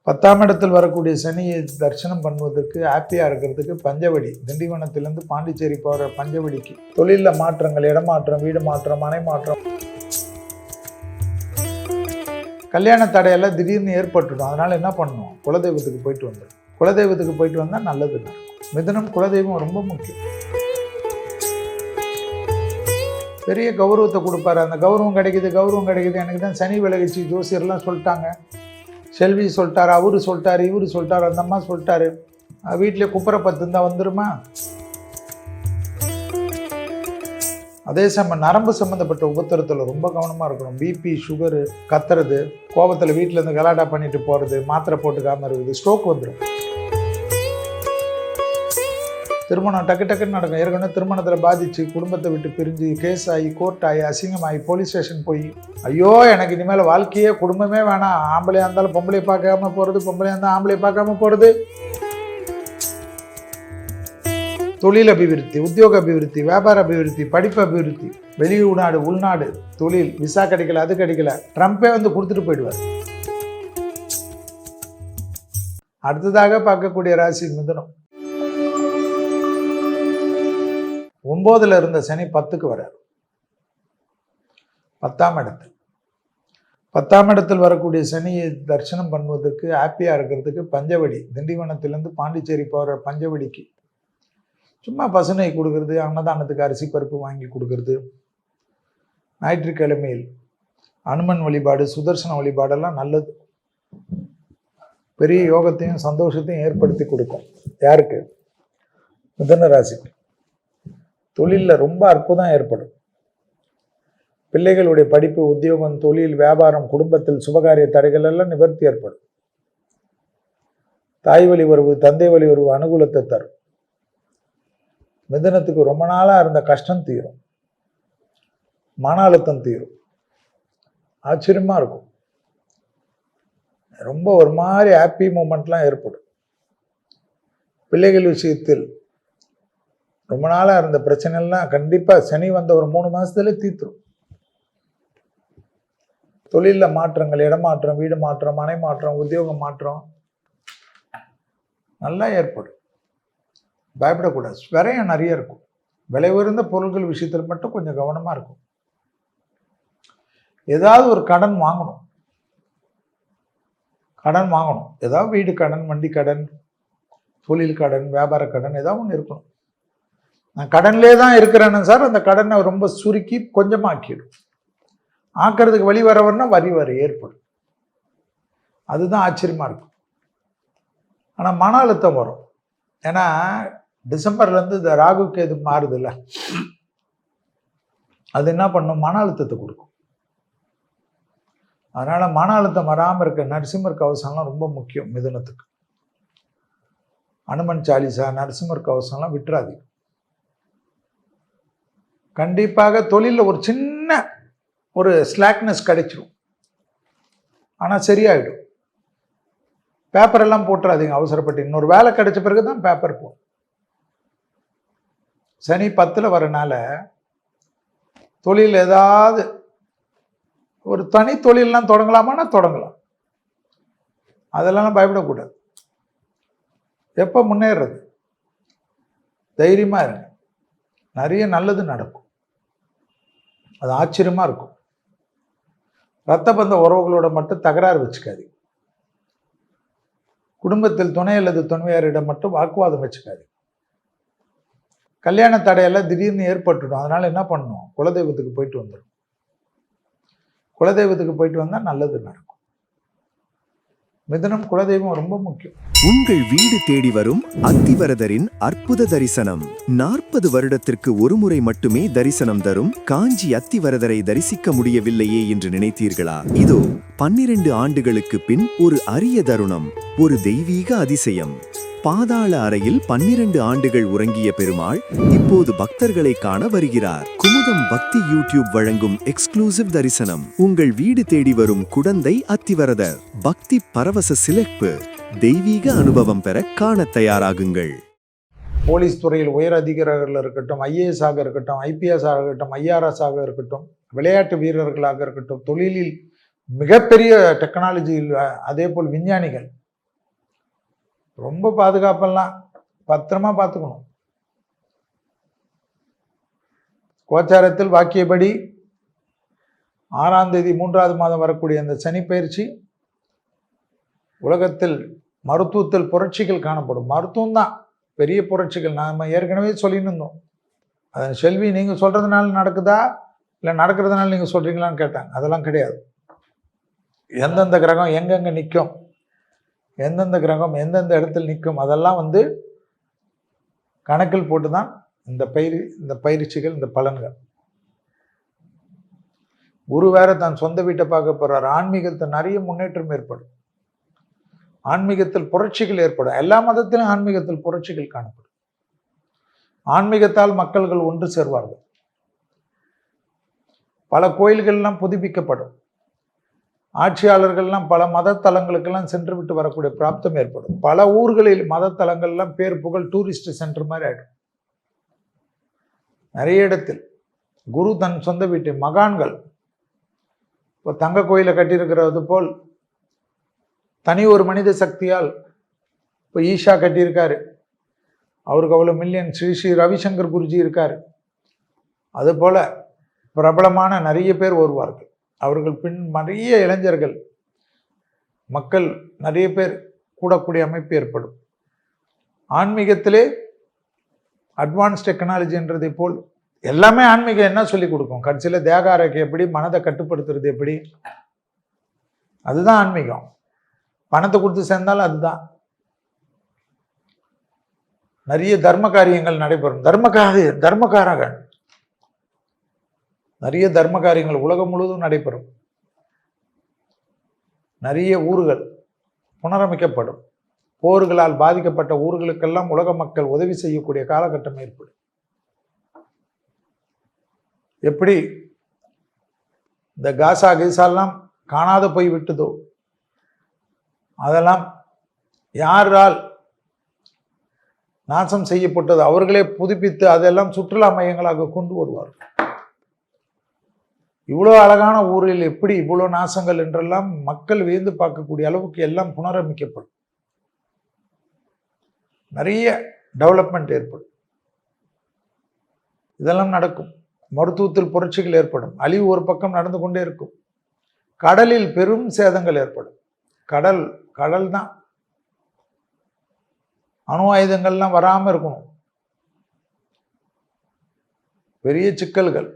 10ஆம் இடத்தில் வரக்கூடிய சனியை தரிசனம் பண்ணுவதற்கு ஹாப்பியாக இருக்கிறதுக்கு பஞ்சவடி, திண்டிவனத்திலேருந்து பாண்டிச்சேரி போகிற பஞ்சவடிக்கு தொழிலில் மாற்றங்கள், இடமாற்றம், வீடு மாற்றம், மனை மாற்றம், கல்யாண தடையெல்லாம் திடீர்னு ஏற்பட்டுடும். அதனால் என்ன பண்ணணும்? குலதெய்வத்துக்கு போயிட்டு வந்துடும். குலதெய்வத்துக்கு போயிட்டு வந்தால் நல்லது நடக்கும். மிதுனம் குலதெய்வம் ரொம்ப முக்கியம். பெரிய கௌரவத்தை கொடுப்பாரு. அந்த கௌரவம் கிடைக்குது. எனக்கு தான் சனி விலகிச்சு, ஜோசியர்லாம் சொல்லிட்டாங்க, செல்வி சொல்லிட்டாரு, அவரு சொல்லிட்டாரு, இவரு சொல்லிட்டாரு, அந்த அம்மா சொல்லிட்டாரு, வீட்டிலே குப்பரை பத்து இருந்தால் வந்துருமா? அதே சமயம் நரம்பு சம்மந்தப்பட்ட உபத்திரத்தில் ரொம்ப கவனமாக இருக்கணும். பிபி, சுகரு, கத்துறது, கோபத்தில் வீட்டில் இருந்து கலாட்டா பண்ணிட்டு போகிறது, மாத்திரை போட்டுக்காமல் இருக்குது, ஸ்ட்ரோக் வந்துடும். திருமணம் டக்குன்னு நடக்கும். ஏற்கனவே திருமணத்தில் பாதிச்சு குடும்பத்தை விட்டு பிரிஞ்சு கேஸ் ஆகி, கோர்ட் ஆகி, அசிங்கமாகி, போலீஸ் ஸ்டேஷன் போய், ஐயோ எனக்கு இனிமேல் வாழ்க்கையே குடும்பமே வேணாம், ஆம்பளையாக இருந்தாலும் பொம்பளை பார்க்காம போகிறது, பொம்பளையாக இருந்தால் ஆம்பளை பார்க்காம போகிறது. தொழில் அபிவிருத்தி, உத்தியோக அபிவிருத்தி, வியாபார அபிவிருத்தி, படிப்பு அபிவிருத்தி, வெளிநாடு, உள்நாடு, தொழில், விசா கிடைக்கல, அது கிடைக்கல, ட்ரம்ப்பே வந்து கொடுத்துட்டு போயிடுவார். அடுத்ததாக பார்க்கக்கூடிய ராசி மிதுனம். 9ல் இருந்த சனி 10க்கு வரார். 10ஆம் இடத்தில் 10ஆம் இடத்தில் வரக்கூடிய சனியை தரிசனம் பண்ணுவதற்கு ஹாப்பியாக இருக்கிறதுக்கு பஞ்சவடி, திண்டிவனத்திலேருந்து பாண்டிச்சேரி போகிற பஞ்சவடிக்கு சும்மா பசுனை கொடுக்கறது, அன்னதானத்துக்கு அரிசி பருப்பு வாங்கி கொடுக்கறது, ஞாயிற்றுக்கிழமையில் அனுமன் வழிபாடு, சுதர்சன வழிபாடெல்லாம் நல்லது. பெரிய யோகத்தையும் சந்தோஷத்தையும் ஏற்படுத்தி கொடுக்கும். யாருக்கு? மிதுன ராசிக்கு. தொழிலில் ரொம்ப அற்புதம் ஏற்படும். பிள்ளைகளுடைய படிப்பு, உத்தியோகம், தொழில், வியாபாரம், குடும்பத்தில் சுபகாரிய தடைகள் எல்லாம் நிவர்த்தி ஏற்படும். தாய் வழி உறவு, தந்தை வழி உறவு அனுகூலத்தை தரும். மிதுனத்துக்கு ரொம்ப நாளாக இருந்த கஷ்டம் தீரும், மன அழுத்தம் தீரும். ஆச்சரியமாக இருக்கும். ரொம்ப ஒரு மாதிரி ஹாப்பி மூமெண்ட்லாம் ஏற்படும். பிள்ளைகள் விஷயத்தில் ரொம்ப நாளாக இருந்த பிரச்சனைலாம் கண்டிப்பாக சனி வந்த ஒரு 3 மாதத்துல தீர்த்துரும். தொழிலில் மாற்றங்கள், இடமாற்றம், வீடு மாற்றம், மனை மாற்றம், உத்தியோக மாற்றம் நல்லா ஏற்படும். பயப்படக்கூடாது. விரையம் நிறைய இருக்கும். விலை உயர்ந்த பொருட்கள் விஷயத்தில் மட்டும் கொஞ்சம் கவனமாக இருக்கும். ஏதாவது ஒரு கடன் வாங்கணும். ஏதாவது வீடு கடன், வண்டி கடன், தொழில் கடன், வியாபார கடன், ஏதாவது ஒன்று இருக்கணும். நான் கடன்லே தான் இருக்கிறேன்னு சார், அந்த கடனை ரொம்ப சுருக்கி கொஞ்சமாக்கிடும். ஆக்கிறதுக்கு வழி வரவர்னா வரி ஏற்படும். அதுதான் ஆச்சரியமாக இருக்கும். ஆனால் மன அழுத்தம் வரும். ஏன்னா டிசம்பர்லேருந்து இந்த ராகு கேது மாறுதில்ல, அது என்ன பண்ணும்? மன அழுத்தத்தை கொடுக்கும். அதனால் மன அழுத்தம் வராமல் இருக்க நரசிம்மர் கவசம்லாம் ரொம்ப முக்கியம் மிதுனத்துக்கு. அனுமன் சாலிசா, நரசிம்மர் கவசம்லாம் விட்டுறாதீங்க. கண்டிப்பாக தொழிலில் ஒரு சின்ன ஒரு ஸ்லாக்னஸ் கிடைச்சிடும், ஆனால் சரியாயிடும். பேப்பரெல்லாம் போட்டுறாதீங்க அவசரப்பட்டு. இன்னொரு வேலை கிடைச்ச பிறகு தான் பேப்பர் போடும். சனி 10ல் வரனால தொழில் ஏதாவது ஒரு தனி தொழிலெலாம் தொடங்கலாமான்னா தொடங்கலாம். அதெல்லாம் பயப்படக்கூடாது. எப்போ முன்னேறது? தைரியமாக இருங்க. நிறைய நல்லது நடக்கும். அது ஆச்சரியமாக இருக்கும். இரத்த பந்த உறவுகளோட மட்டும் தகராறு வச்சுக்காதீங்க. குடும்பத்தில் துணை அல்லது துணைவியாரிடம் மட்டும் வாக்குவாதம் வச்சுக்காதீங்க. கல்யாண தடையெல்லாம் திடீர்னு ஏற்பட்டுடும். அதனால் என்ன பண்ணணும்? குலதெய்வத்துக்கு போயிட்டு வந்துடும். குலதெய்வத்துக்கு போயிட்டு வந்தால் நல்லது நடக்கும். மிதுனம் குலதெய்வம் ரொம்ப முக்கியம். உங்கள் வீடு தேடி வரும் அத்திவரதரின் அற்புத தரிசனம். 40 வருடத்திற்கு ஒருமுறை மட்டுமே தரிசனம் தரும் காஞ்சி அத்திவரதரை தரிசிக்க முடியவில்லையே என்று நினைத்தீர்களா? இதோ 12 ஆண்டுகளுக்கு பின் ஒரு அரிய தருணம், ஒரு தெய்வீக அதிசயம். பாதாள அறையில் 12 ஆண்டுகள் உறங்கிய பெருமாள் இப்போது பக்தர்களை காண வருகிறார். குமுதம் பக்தி யூடியூப் வழங்கும் எக்ஸ்க்ளூசிவ் தரிசனம். உங்கள் வீடு தேடி வரும் குடந்தை அத்திவரதர். பக்தி பரவச சிலப்பு. தெய்வீக அனுபவம் பெற காண தயாராகுங்கள். போலீஸ் துறையில் உயர் அதிகாரிகள் இருக்கட்டும், IAS ஆக இருக்கட்டும், IPS ஆக இருக்கட்டும், IRS ஆக இருக்கட்டும், விளையாட்டு வீரர்களாக இருக்கட்டும், தொழிலில் மிகப்பெரிய டெக்னாலஜியில், அதே போல் விஞ்ஞானிகள், ரொம்ப பாதுகாப்பெல்லாம் பத்திரமா பார்த்துக்கணும். கோச்சாரத்தில் வாக்கியபடி 6ஆம் தேதி 3வது மாதம் வரக்கூடிய அந்த சனி பயிற்சி உலகத்தில் மருத்துவத்தில் புரட்சிகள் காணப்படும். மருத்துவம் தான் பெரிய புரட்சிகள். நாம் ஏற்கனவே சொல்லின்னு இருந்தோம். அதன் செல்வி நீங்கள் சொல்கிறதுனால நடக்குதா இல்லை நடக்கிறதுனால நீங்கள் சொல்கிறீங்களான்னு கேட்டாங்க. அதெல்லாம் கிடையாது. எந்தெந்த கிரகம் எங்கெங்கே நிற்கும், எந்தெந்த கிரகம் எந்தெந்த இடத்தில் நிற்கும், அதெல்லாம் கணக்கில் போட்டு தான் இந்த பயிற்சிகள், இந்த பலன்கள். குரு வேற தன் சொந்த வீட்டை பார்க்க போறார். ஆன்மீகத்தில் நிறைய முன்னேற்றம் ஏற்படும். ஆன்மீகத்தில் புரட்சிகள் ஏற்படும். எல்லா மதத்திலும் ஆன்மீகத்தில் புரட்சிகள் காணப்படும். ஆன்மீகத்தால் மக்கள்கள் ஒன்று சேர்வார்கள். பல கோயில்கள்லாம் புதுப்பிக்கப்படும். ஆட்சியாளர்கள்லாம் பல மத தலங்களுக்கெல்லாம் சென்று விட்டு வரக்கூடிய பிராப்தம் ஏற்படும். பல ஊர்களில் மத தலங்கள்லாம் பேர் புகழ் டூரிஸ்ட் சென்டர் மாதிரி ஆயிடும். நிறைய இடத்தில் குரு தன் சொந்த வீட்டை மகான்கள் இப்போ தங்க கோயிலை கட்டியிருக்கிறது போல் தனி ஒரு மனித சக்தியால் இப்போ ஈஷா கட்டியிருக்காரு. அவருக்கு அவ்வளோ மில்லியன். ஸ்ரீ ரவிசங்கர் குருஜி இருக்கார். அதுபோல் பிரபலமான நிறைய பேர் வருவார்கள். அவர்கள் பின் நிறைய இளைஞர்கள் மக்கள் நிறைய பேர் கூடக்கூடிய அமைப்பு ஏற்படும். ஆன்மீகத்திலே அட்வான்ஸ் டெக்னாலஜின்றதை போல் எல்லாமே ஆன்மீகம் என்ன சொல்லி கொடுக்கும்? கடைசியில் தேக ஆரோக்கியம் எப்படி, மனதை கட்டுப்படுத்துறது எப்படி, அதுதான் ஆன்மீகம். பணத்தை கொடுத்து சேர்ந்தாலும் அதுதான். நிறைய தர்ம காரியங்கள் நடைபெறும். தர்மகாரர்கள் நிறைய தர்ம காரியங்கள் உலகம் முழுவதும் நடைபெறும். நிறைய ஊர்கள் புனரமைக்கப்படும். போர்களால் பாதிக்கப்பட்ட ஊர்களுக்கெல்லாம் உலக மக்கள் உதவி செய்யக்கூடிய காலகட்டம் ஏற்படும். எப்படி இந்த காசா கீசாலாம் காணாத போய் விட்டதோ, அதெல்லாம் யாரால் நாசம் செய்யப்பட்டது அவர்களே புதுப்பித்து அதெல்லாம் சுற்றுலா மையங்களாக கொண்டு வருவார்கள். இவ்வளோ அழகான ஊரில் எப்படி இவ்வளோ நாசங்கள் என்றெல்லாம் மக்கள் வியந்து பார்க்கக்கூடிய அளவுக்கு எல்லாம் புனரமைக்கப்படும். நிறைய டெவலப்மெண்ட் ஏற்படும். இதெல்லாம் நடக்கும். மருத்துவத்தில் புரட்சிகள் ஏற்படும். அழிவு ஒரு பக்கம் நடந்து கொண்டே இருக்கும். கடலில் பெரும் சேதங்கள் ஏற்படும். கடல் தான். அணு ஆயுதங்கள்லாம் வராமல் இருக்கணும். பெரிய சிக்கல்கள்,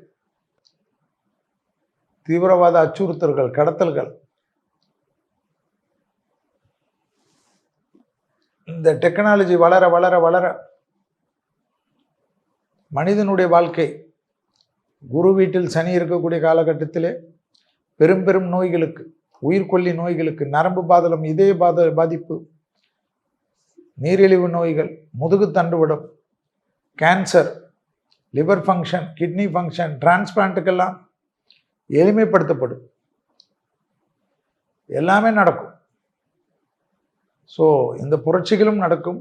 தீவிரவாத அச்சுறுத்தல்கள், கடத்தல்கள். இந்த டெக்னாலஜி வளர வளர வளர மனிதனுடைய வாழ்க்கை, குரு வீட்டில் சனி இருக்கக்கூடிய காலகட்டத்திலே பெரும் பெரும் நோய்களுக்கு, உயிர்கொல்லி நோய்களுக்கு, நரம்பு பாதலம், இதய பாதிப்பு, நீரிழிவு நோய்கள், முதுகு தண்டுவிடம், cancer, liver function, kidney function, டிரான்ஸ்பிளான்ட்டுக்கெல்லாம் எளிமைப்படுத்தப்படும். எல்லாமே நடக்கும். ஸோ இந்த புரட்சிகளும் நடக்கும்,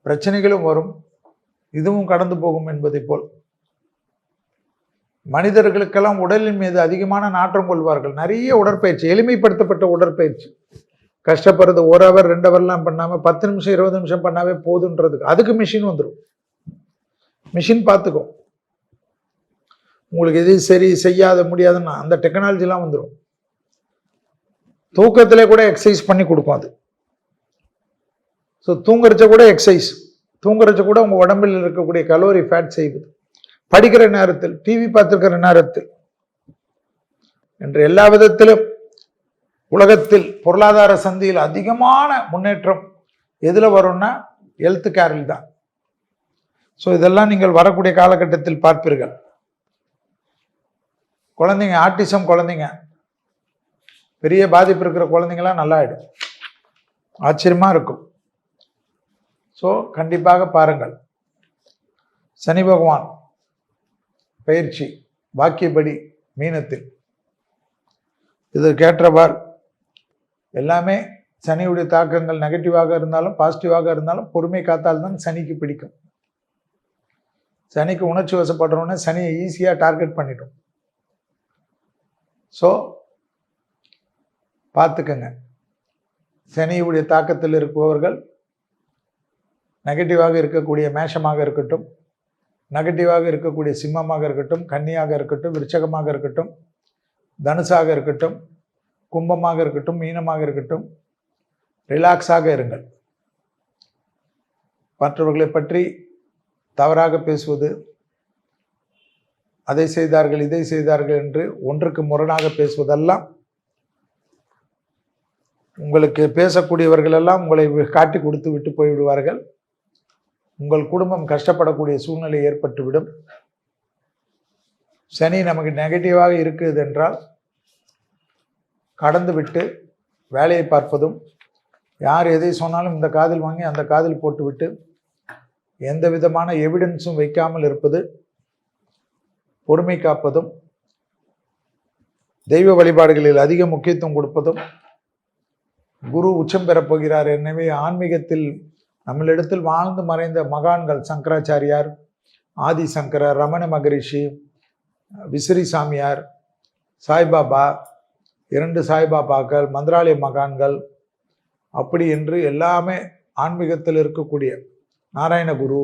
பிரச்சனைகளும் வரும், இதுவும் கடந்து போகும் என்பதை போல் மனிதர்களுக்கெல்லாம் உடலின் மீது அதிகமான நாற்றம் கொள்வார்கள். நிறைய உடற்பயிற்சி, எளிமைப்படுத்தப்பட்ட உடற்பயிற்சி. கஷ்டப்படுறது 1 hour 2 hourலாம் பண்ணாமல் 10 நிமிஷம் 20 நிமிஷம் பண்ணாவே போதுன்றதுக்கு அதுக்கு மிஷின் வந்துடும். மிஷின் பார்த்துக்கும். உங்களுக்கு எது சரி செய்யாத முடியாதுன்னா அந்த டெக்னாலஜிலாம் வந்துடும். தூக்கத்திலே கூட எக்ஸசைஸ் பண்ணி கொடுக்கும் அது. ஸோ தூங்குறச்ச கூட எக்ஸசைஸ், தூங்குறச்ச கூட உங்கள் உடம்பில் இருக்கக்கூடிய கலோரி ஃபேட் செய்வது, படிக்கிற நேரத்தில், டிவி பார்த்துருக்கிற நேரத்தில் என்று எல்லா விதத்திலும் உலகத்தில் பொருளாதார சந்தையில் அதிகமான முன்னேற்றம் எதில் வரும்னா ஹெல்த் கேரில் தான். ஸோ இதெல்லாம் நீங்கள் வரக்கூடிய காலகட்டத்தில் பார்ப்பீர்கள். குழந்தைங்க, ஆட்டிசம் குழந்தைங்க, பெரிய பாதிப்பு இருக்கிற குழந்தைங்களாம் நல்லாயிடும். ஆச்சரியமாக இருக்கும். ஸோ கண்டிப்பாக பாருங்கள். சனி பகவான் பயிற்சி வாக்கியபடி மீனத்தில் இதற்கேற்றவாறு எல்லாமே சனியுடைய தாக்கங்கள் நெகட்டிவாக இருந்தாலும் பாசிட்டிவாக இருந்தாலும் பொறுமை காத்தால்தான் சனிக்கு பிடிக்கும். சனிக்கு உணர்ச்சி வசப்படுறோன்னே சனியை ஈஸியாக டார்கெட் பண்ணிட்டோம். ஸோ பார்த்துக்கங்க. சனியுடைய தாக்கத்தில் இருப்பவர்கள் நெகட்டிவாக இருக்கக்கூடிய மேஷமாக இருக்கட்டும், நெகட்டிவாக இருக்கக்கூடிய சிம்மமாக இருக்கட்டும், கன்னியாக இருக்கட்டும், விருச்சகமாக இருக்கட்டும், தனுசாக இருக்கட்டும், கும்பமாக இருக்கட்டும், மீனமாக இருக்கட்டும், ரிலாக்ஸாக இருங்கள். மற்றவர்களை பற்றி தவறாக பேசுவது, அதை செய்தார்கள் இதை செய்தார்கள் என்று ஒன்றுக்கு முரணாக பேசுவதெல்லாம், உங்களுக்கு பேசக்கூடியவர்கள் எல்லாம் உங்களை காட்டி கொடுத்து விட்டு போய்விடுவார்கள். உங்கள் குடும்பம் கஷ்டப்படக்கூடிய சூழ்நிலை ஏற்பட்டுவிடும். சனி நமக்கு நெகட்டிவாக இருக்குது என்றால் கடந்து விட்டு வேலையை பார்ப்பதும், யார் எதை சொன்னாலும் இந்த காதில் வாங்கி அந்த காதில் போட்டுவிட்டு எந்த விதமான எவிடன்ஸும் வைக்காமல் இருப்பது, பொறுமை காப்பதும், தெய்வ வழிபாடுகளில் அதிக முக்கியத்துவம் கொடுப்பதும், குரு உச்சம் பெறப்போகிறார். எனவே ஆன்மீகத்தில் நம்மளிடத்தில் வாழ்ந்து மறைந்த மகான்கள் சங்கராச்சாரியார், ஆதிசங்கரர், ரமண மகரிஷி, விசிறி சாமியார், சாய்பாபா, 2 சாய்பாபாக்கள், மந்திராலய மகான்கள், அப்படி என்று எல்லாமே ஆன்மீகத்தில் இருக்கக்கூடிய நாராயணகுரு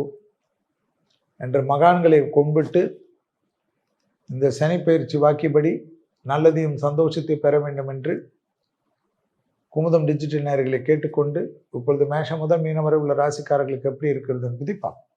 என்ற மகான்களை கும்பிட்டு இந்த சனி பயிற்சி வாக்கியபடி நல்லதையும் சந்தோஷத்தை பெற வேண்டும் என்று குமுதம் டிஜிட்டல் நேயர்களை கேட்டுக்கொண்டு, இப்பொழுது மேஷம் முதல் மீனம் வரை உள்ள ராசிக்காரர்களுக்கு எப்படி இருக்கிறது என்பதை பார்ப்போம்.